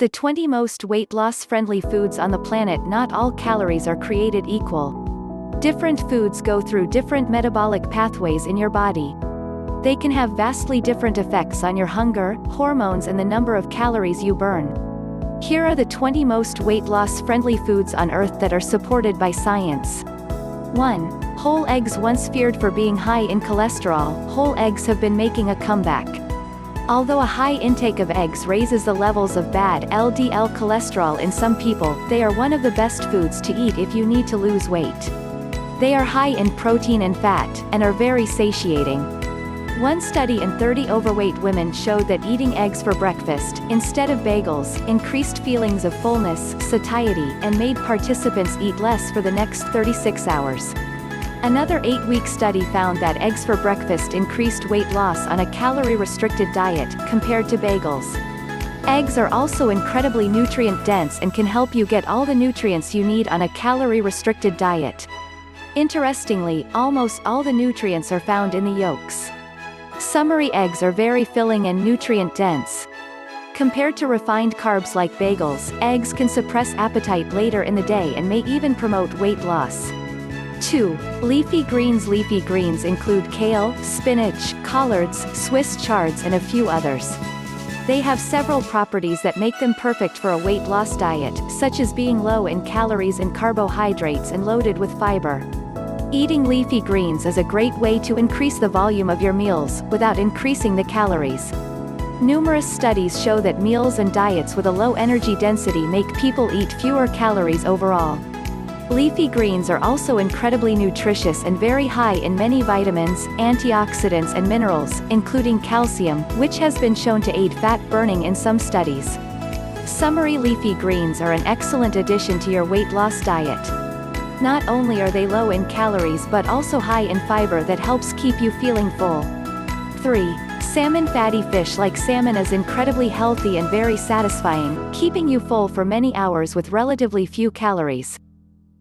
The 20 most weight loss friendly foods on the planet. Not all calories are created equal. Different foods go through different metabolic pathways in your body. They can have vastly different effects on your hunger, hormones, and the number of calories you burn. Here are the 20 most weight loss friendly foods on Earth that are supported by science. 1. Whole eggs. Once feared for being high in cholesterol, whole eggs have been making a comeback. Although a high intake of eggs raises the levels of bad LDL cholesterol in some people, they are one of the best foods to eat if you need to lose weight. They are high in protein and fat, and are very satiating. One study in 30 overweight women showed that eating eggs for breakfast, instead of bagels, increased feelings of fullness, satiety, and made participants eat less for the next 36 hours. Another 8-week study found that eggs for breakfast increased weight loss on a calorie-restricted diet, compared to bagels. Eggs are also incredibly nutrient-dense and can help you get all the nutrients you need on a calorie-restricted diet. Interestingly, almost all the nutrients are found in the yolks. Summary: eggs are very filling and nutrient-dense. Compared to refined carbs like bagels, eggs can suppress appetite later in the day and may even promote weight loss. 2. Leafy greens. Leafy greens include kale, spinach, collards, Swiss chards, and a few others. They have several properties that make them perfect for a weight loss diet, such as being low in calories and carbohydrates and loaded with fiber. Eating leafy greens is a great way to increase the volume of your meals, without increasing the calories. Numerous studies show that meals and diets with a low energy density make people eat fewer calories overall. Leafy greens are also incredibly nutritious and very high in many vitamins, antioxidants, and minerals, including calcium, which has been shown to aid fat burning in some studies. Summary: leafy greens are an excellent addition to your weight loss diet. Not only are they low in calories but also high in fiber that helps keep you feeling full. 3. Salmon. Fatty fish like salmon is incredibly healthy and very satisfying, keeping you full for many hours with relatively few calories.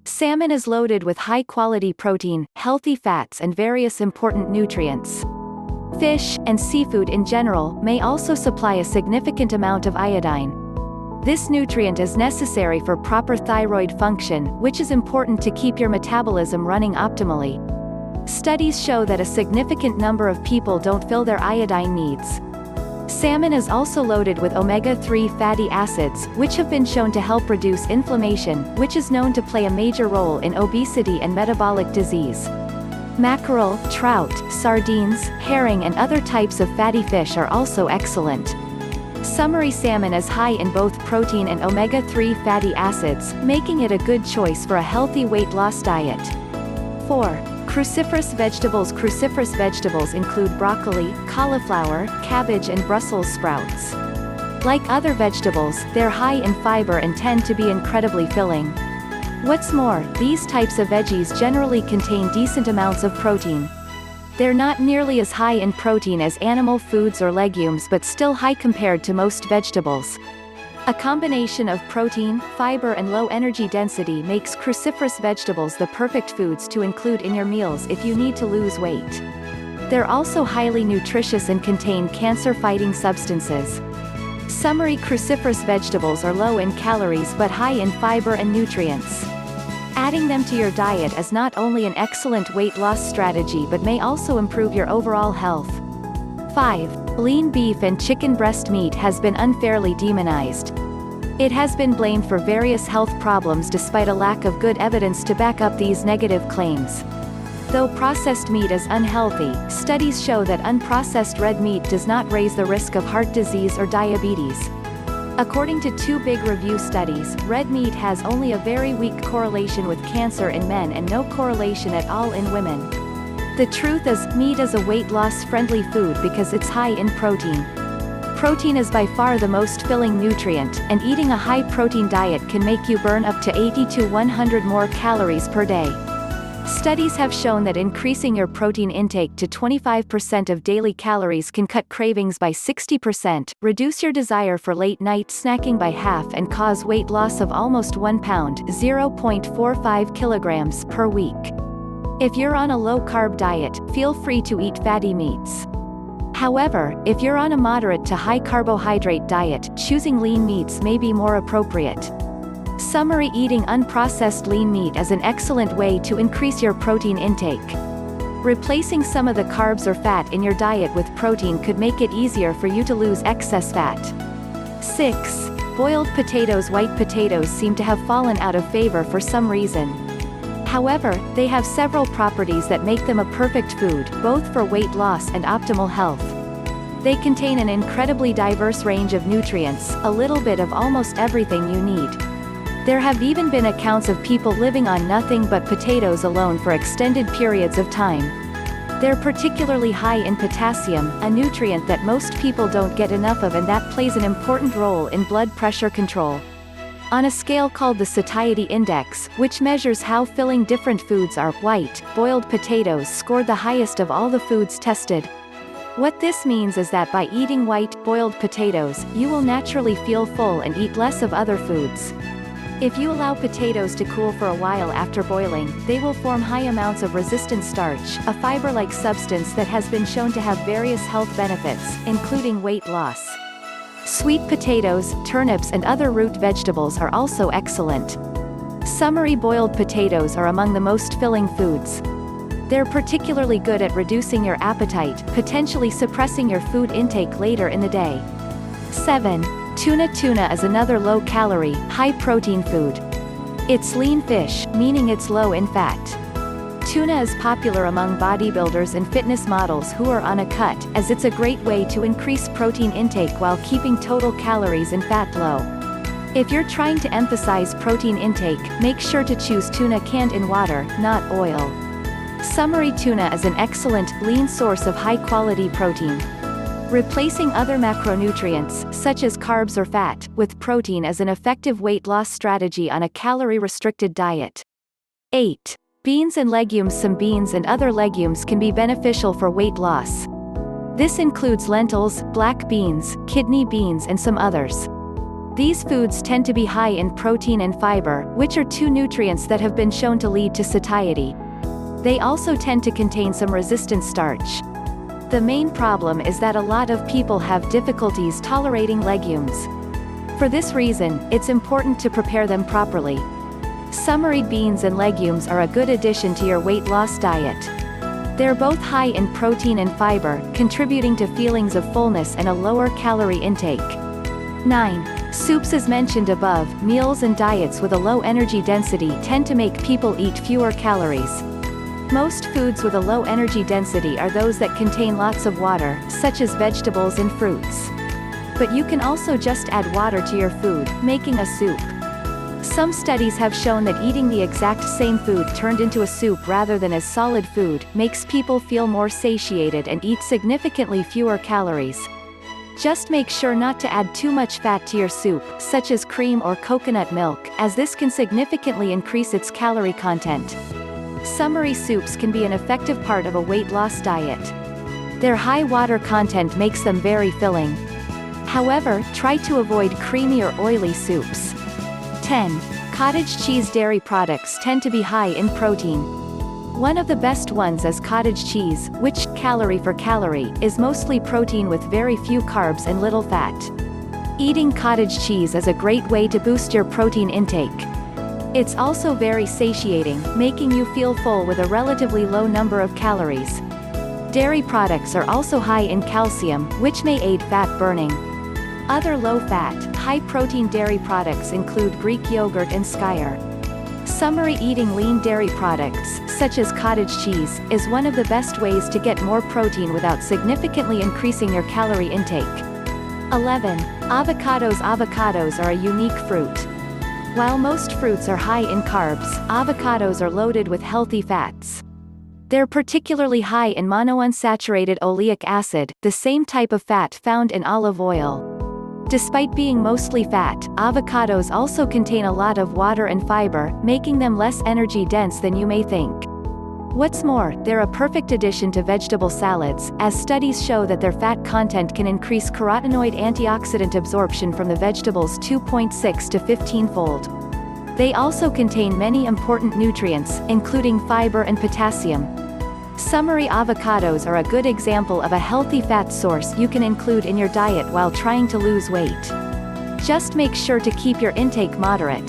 Salmon is loaded with high-quality protein, healthy fats, and various important nutrients. Fish, and seafood in general, may also supply a significant amount of iodine. This nutrient is necessary for proper thyroid function, which is important to keep your metabolism running optimally. Studies show that a significant number of people don't fill their iodine needs. Salmon is also loaded with omega-3 fatty acids, which have been shown to help reduce inflammation, which is known to play a major role in obesity and metabolic disease. Mackerel, trout, sardines, herring, and other types of fatty fish are also excellent. Summary: salmon is high in both protein and omega-3 fatty acids, making it a good choice for a healthy weight loss diet. 4. Cruciferous vegetables. Cruciferous vegetables include broccoli, cauliflower, cabbage, and Brussels sprouts. Like other vegetables, they're high in fiber and tend to be incredibly filling. What's more, these types of veggies generally contain decent amounts of protein. They're not nearly as high in protein as animal foods or legumes, but still high compared to most vegetables. A combination of protein, fiber, and low energy density makes cruciferous vegetables the perfect foods to include in your meals if you need to lose weight. They're also highly nutritious and contain cancer-fighting substances. Summary: cruciferous vegetables are low in calories but high in fiber and nutrients. Adding them to your diet is not only an excellent weight loss strategy but may also improve your overall health. 5. Lean beef and chicken breast meat has been unfairly demonized. It has been blamed for various health problems despite a lack of good evidence to back up these negative claims. Though processed meat is unhealthy, studies show that unprocessed red meat does not raise the risk of heart disease or diabetes. According to 2 big review studies, red meat has only a very weak correlation with cancer in men and no correlation at all in women. The truth is, meat is a weight loss friendly food because it's high in protein. Protein is by far the most filling nutrient, and eating a high protein diet can make you burn up to 80 to 100 more calories per day. Studies have shown that increasing your protein intake to 25% of daily calories can cut cravings by 60%, reduce your desire for late-night snacking by half, and cause weight loss of almost 1 pound (0.45 kilograms) per week. If you're on a low-carb diet, feel free to eat fatty meats. However, if you're on a moderate to high carbohydrate diet, choosing lean meats may be more appropriate. Summary: eating unprocessed lean meat is an excellent way to increase your protein intake. Replacing some of the carbs or fat in your diet with protein could make it easier for you to lose excess fat. 6. Boiled potatoes. White potatoes seem to have fallen out of favor for some reason. However, they have several properties that make them a perfect food, both for weight loss and optimal health. They contain an incredibly diverse range of nutrients, a little bit of almost everything you need. There have even been accounts of people living on nothing but potatoes alone for extended periods of time. They're particularly high in potassium, a nutrient that most people don't get enough of and that plays an important role in blood pressure control. On a scale called the satiety index, which measures how filling different foods are, white, boiled potatoes scored the highest of all the foods tested. What this means is that by eating white, boiled potatoes, you will naturally feel full and eat less of other foods. If you allow potatoes to cool for a while after boiling, they will form high amounts of resistant starch, a fiber-like substance that has been shown to have various health benefits, including weight loss. Sweet potatoes, turnips and other root vegetables are also excellent. Summary: boiled potatoes are among the most filling foods. They're particularly good at reducing your appetite, potentially suppressing your food intake later in the day. 7. Tuna Tuna is another low-calorie, high-protein food. It's lean fish, meaning it's low in fat. Tuna is popular among bodybuilders and fitness models who are on a cut, as it's a great way to increase protein intake while keeping total calories and fat low. If you're trying to emphasize protein intake, make sure to choose tuna canned in water, not oil. Summary: tuna is an excellent, lean source of high-quality protein. Replacing other macronutrients, such as carbs or fat, with protein is an effective weight loss strategy on a calorie-restricted diet. 8. Beans and legumes. Some beans and other legumes can be beneficial for weight loss. This includes lentils, black beans, kidney beans and some others. These foods tend to be high in protein and fiber, which are two nutrients that have been shown to lead to satiety. They also tend to contain some resistant starch. The main problem is that a lot of people have difficulties tolerating legumes. For this reason, it's important to prepare them properly. Summary: beans and legumes are a good addition to your weight loss diet. They're both high in protein and fiber, contributing to feelings of fullness and a lower calorie intake. 9. Soups. As mentioned above, meals and diets with a low energy density tend to make people eat fewer calories. Most foods with a low energy density are those that contain lots of water, such as vegetables and fruits. But you can also just add water to your food, making a soup. Some studies have shown that eating the exact same food turned into a soup rather than as solid food, makes people feel more satiated and eat significantly fewer calories. Just make sure not to add too much fat to your soup, such as cream or coconut milk, as this can significantly increase its calorie content. Summary: soups can be an effective part of a weight loss diet. Their high water content makes them very filling. However, try to avoid creamy or oily soups. 10. Cottage cheese. Dairy products tend to be high in protein. One of the best ones is cottage cheese, which, calorie for calorie, is mostly protein with very few carbs and little fat. Eating cottage cheese is a great way to boost your protein intake. It's also very satiating, making you feel full with a relatively low number of calories. Dairy products are also high in calcium, which may aid fat burning. Other low-fat, high-protein dairy products include Greek yogurt and skyr. Summary: eating lean dairy products, such as cottage cheese, is one of the best ways to get more protein without significantly increasing your calorie intake. 11. Avocados. Avocados are a unique fruit. While most fruits are high in carbs, avocados are loaded with healthy fats. They're particularly high in monounsaturated oleic acid, the same type of fat found in olive oil. Despite being mostly fat, avocados also contain a lot of water and fiber, making them less energy-dense than you may think. What's more, they're a perfect addition to vegetable salads, as studies show that their fat content can increase carotenoid antioxidant absorption from the vegetables 2.6 to 15-fold. They also contain many important nutrients, including fiber and potassium. Summary: avocados are a good example of a healthy fat source you can include in your diet while trying to lose weight. Just make sure to keep your intake moderate.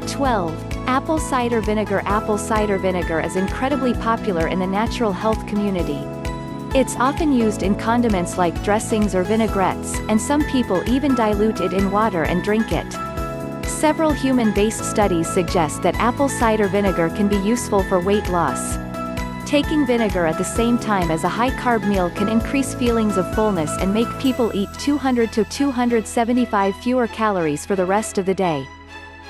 12. Apple cider vinegar. Apple cider vinegar is incredibly popular in the natural health community. It's often used in condiments like dressings or vinaigrettes, and some people even dilute it in water and drink it. Several human-based studies suggest that apple cider vinegar can be useful for weight loss. Taking vinegar at the same time as a high-carb meal can increase feelings of fullness and make people eat 200 to 275 fewer calories for the rest of the day.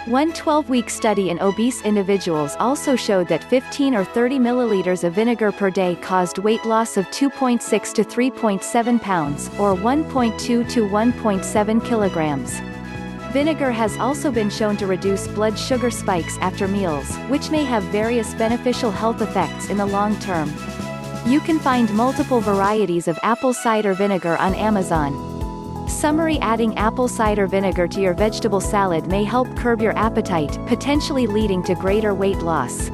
One 12-week study in obese individuals also showed that 15 or 30 milliliters of vinegar per day caused weight loss of 2.6 to 3.7 pounds, or 1.2 to 1.7 kilograms. Vinegar has also been shown to reduce blood sugar spikes after meals, which may have various beneficial health effects in the long term. You can find multiple varieties of apple cider vinegar on Amazon. Summary: adding apple cider vinegar to your vegetable salad may help curb your appetite, potentially leading to greater weight loss.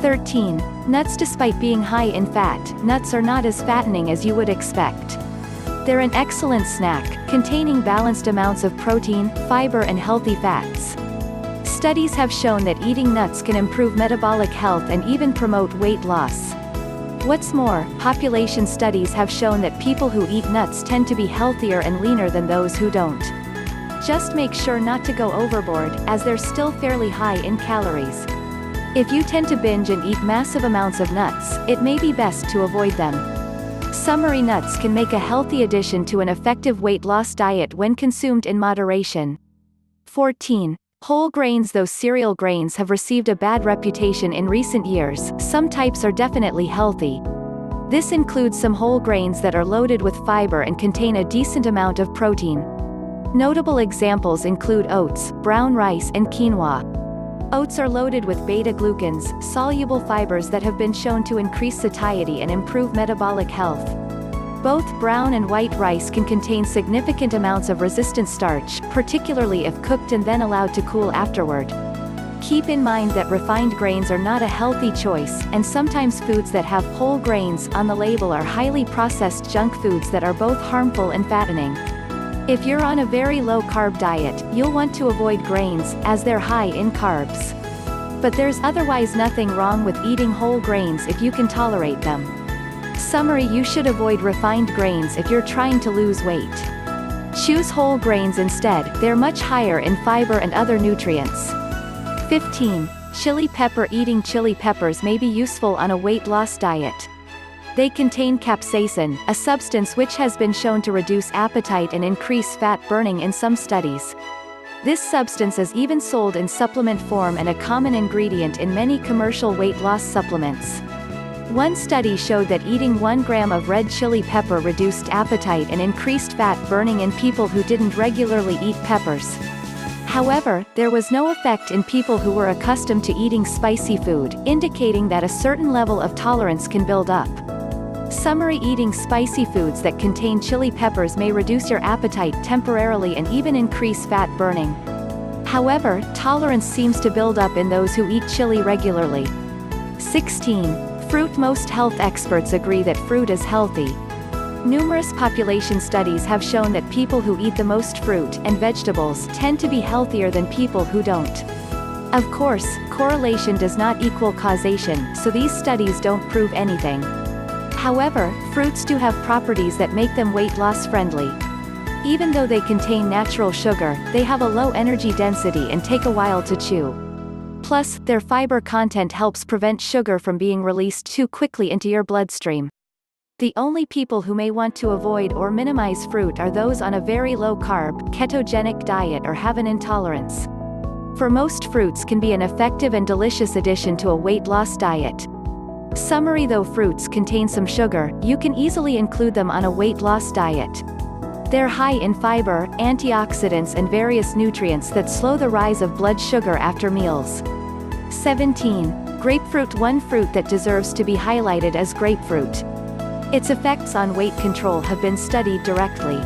13. Nuts. Despite being high in fat, nuts are not as fattening as you would expect. They're an excellent snack, containing balanced amounts of protein, fiber and healthy fats. Studies have shown that eating nuts can improve metabolic health and even promote weight loss. What's more, population studies have shown that people who eat nuts tend to be healthier and leaner than those who don't. Just make sure not to go overboard, as they're still fairly high in calories. If you tend to binge and eat massive amounts of nuts, it may be best to avoid them. Summary: nuts can make a healthy addition to an effective weight loss diet when consumed in moderation. 14. Whole grains. Though cereal grains have received a bad reputation in recent years, some types are definitely healthy. This includes some whole grains that are loaded with fiber and contain a decent amount of protein. Notable examples include oats, brown rice and quinoa. Oats are loaded with beta-glucans, soluble fibers that have been shown to increase satiety and improve metabolic health. Both brown and white rice can contain significant amounts of resistant starch, particularly if cooked and then allowed to cool afterward. Keep in mind that refined grains are not a healthy choice, and sometimes foods that have whole grains on the label are highly processed junk foods that are both harmful and fattening. If you're on a very low-carb diet, you'll want to avoid grains, as they're high in carbs. But there's otherwise nothing wrong with eating whole grains if you can tolerate them. Summary: you should avoid refined grains if you're trying to lose weight. Choose whole grains instead, they're much higher in fiber and other nutrients. 15. Chili pepper. Eating chili peppers may be useful on a weight loss diet. They contain capsaicin, a substance which has been shown to reduce appetite and increase fat burning in some studies. This substance is even sold in supplement form and a common ingredient in many commercial weight loss supplements. One study showed that eating 1 gram of red chili pepper reduced appetite and increased fat burning in people who didn't regularly eat peppers. However, there was no effect in people who were accustomed to eating spicy food, indicating that a certain level of tolerance can build up. Summary: eating spicy foods that contain chili peppers may reduce your appetite temporarily and even increase fat burning. However, tolerance seems to build up in those who eat chili regularly. 16. Fruit. Most health experts agree that fruit is healthy. Numerous population studies have shown that people who eat the most fruit and vegetables tend to be healthier than people who don't. Of course, correlation does not equal causation, so these studies don't prove anything. However, fruits do have properties that make them weight loss friendly. Even though they contain natural sugar, they have a low energy density and take a while to chew. Plus, their fiber content helps prevent sugar from being released too quickly into your bloodstream. The only people who may want to avoid or minimize fruit are those on a very low-carb, ketogenic diet or have an intolerance. For most, fruits can be an effective and delicious addition to a weight loss diet. Summary: though fruits contain some sugar, you can easily include them on a weight loss diet. They're high in fiber, antioxidants and various nutrients that slow the rise of blood sugar after meals. 17. Grapefruit. One fruit that deserves to be highlighted is grapefruit. Its effects on weight control have been studied directly.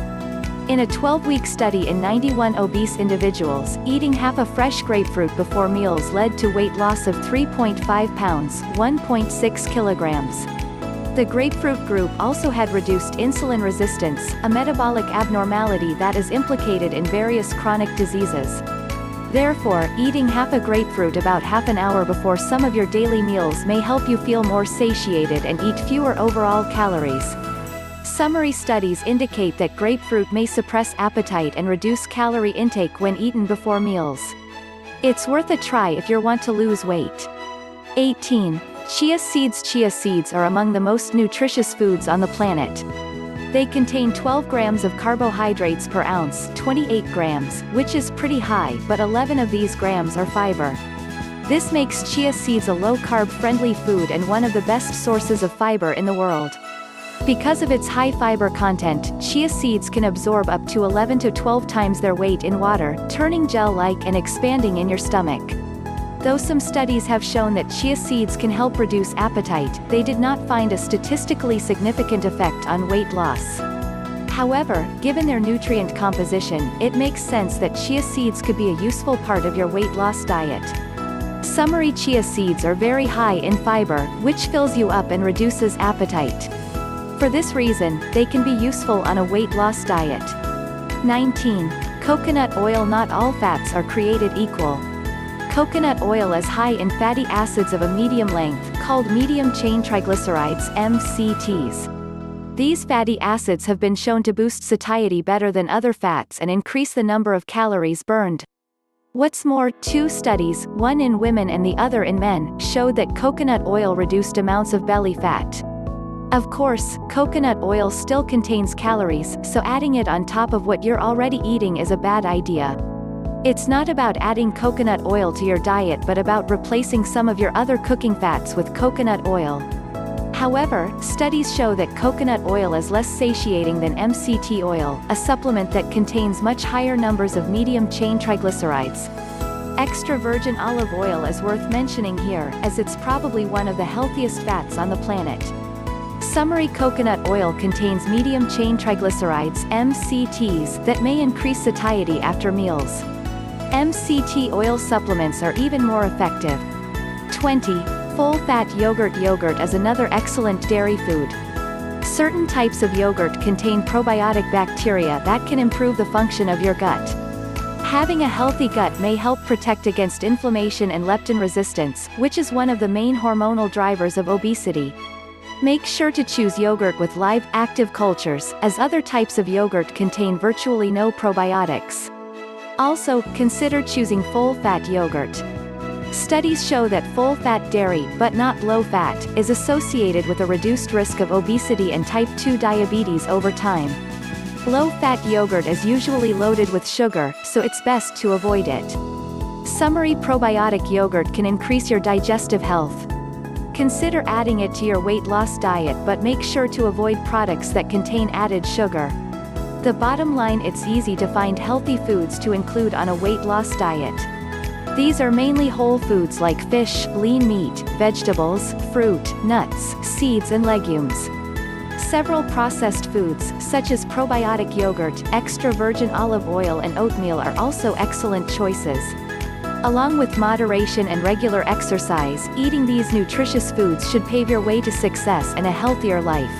In a 12-week study in 91 obese individuals, eating half a fresh grapefruit before meals led to weight loss of 3.5 pounds, 1.6 kilograms. The grapefruit group also had reduced insulin resistance, a metabolic abnormality that is implicated in various chronic diseases. Therefore, eating half a grapefruit about half an hour before some of your daily meals may help you feel more satiated and eat fewer overall calories. Summary studies indicate that grapefruit may suppress appetite and reduce calorie intake when eaten before meals. It's worth a try if you want to lose weight. 18. Chia seeds. Chia seeds are among the most nutritious foods on the planet. They contain 12 grams of carbohydrates per ounce, 28 grams, which is pretty high, but 11 of these grams are fiber. This makes chia seeds a low-carb friendly food and one of the best sources of fiber in the world. Because of its high fiber content, chia seeds can absorb up to 11 to 12 times their weight in water, turning gel-like and expanding in your stomach. Though some studies have shown that chia seeds can help reduce appetite, they did not find a statistically significant effect on weight loss. However, given their nutrient composition, it makes sense that chia seeds could be a useful part of your weight loss diet. Summary: chia seeds are very high in fiber, which fills you up and reduces appetite. For this reason, they can be useful on a weight loss diet. 19. Coconut oil. Not all fats are created equal. Coconut oil is high in fatty acids of a medium length, called medium-chain triglycerides (MCTs). These fatty acids have been shown to boost satiety better than other fats and increase the number of calories burned. What's more, 2 studies, one in women and the other in men, showed that coconut oil reduced amounts of belly fat. Of course, coconut oil still contains calories, so adding it on top of what you're already eating is a bad idea. It's not about adding coconut oil to your diet but about replacing some of your other cooking fats with coconut oil. However, studies show that coconut oil is less satiating than MCT oil, a supplement that contains much higher numbers of medium-chain triglycerides. Extra virgin olive oil is worth mentioning here, as it's probably one of the healthiest fats on the planet. Summary: coconut oil contains medium-chain triglycerides (MCTs) that may increase satiety after meals. MCT oil supplements are even more effective. 20. Full-fat yogurt. Yogurt is another excellent dairy food. Certain types of yogurt contain probiotic bacteria that can improve the function of your gut. Having a healthy gut may help protect against inflammation and leptin resistance, which is one of the main hormonal drivers of obesity. Make sure to choose yogurt with live, active cultures, as other types of yogurt contain virtually no probiotics. Also, consider choosing full-fat yogurt. Studies show that full-fat dairy, but not low-fat, is associated with a reduced risk of obesity and type 2 diabetes over time. Low-fat yogurt is usually loaded with sugar, so it's best to avoid it. Summary: probiotic yogurt can increase your digestive health. Consider adding it to your weight loss diet, but make sure to avoid products that contain added sugar. The bottom line: it's easy to find healthy foods to include on a weight loss diet. These are mainly whole foods like fish, lean meat, vegetables, fruit, nuts, seeds and legumes. Several processed foods, such as probiotic yogurt, extra virgin olive oil and oatmeal are also excellent choices. Along with moderation and regular exercise, eating these nutritious foods should pave your way to success and a healthier life.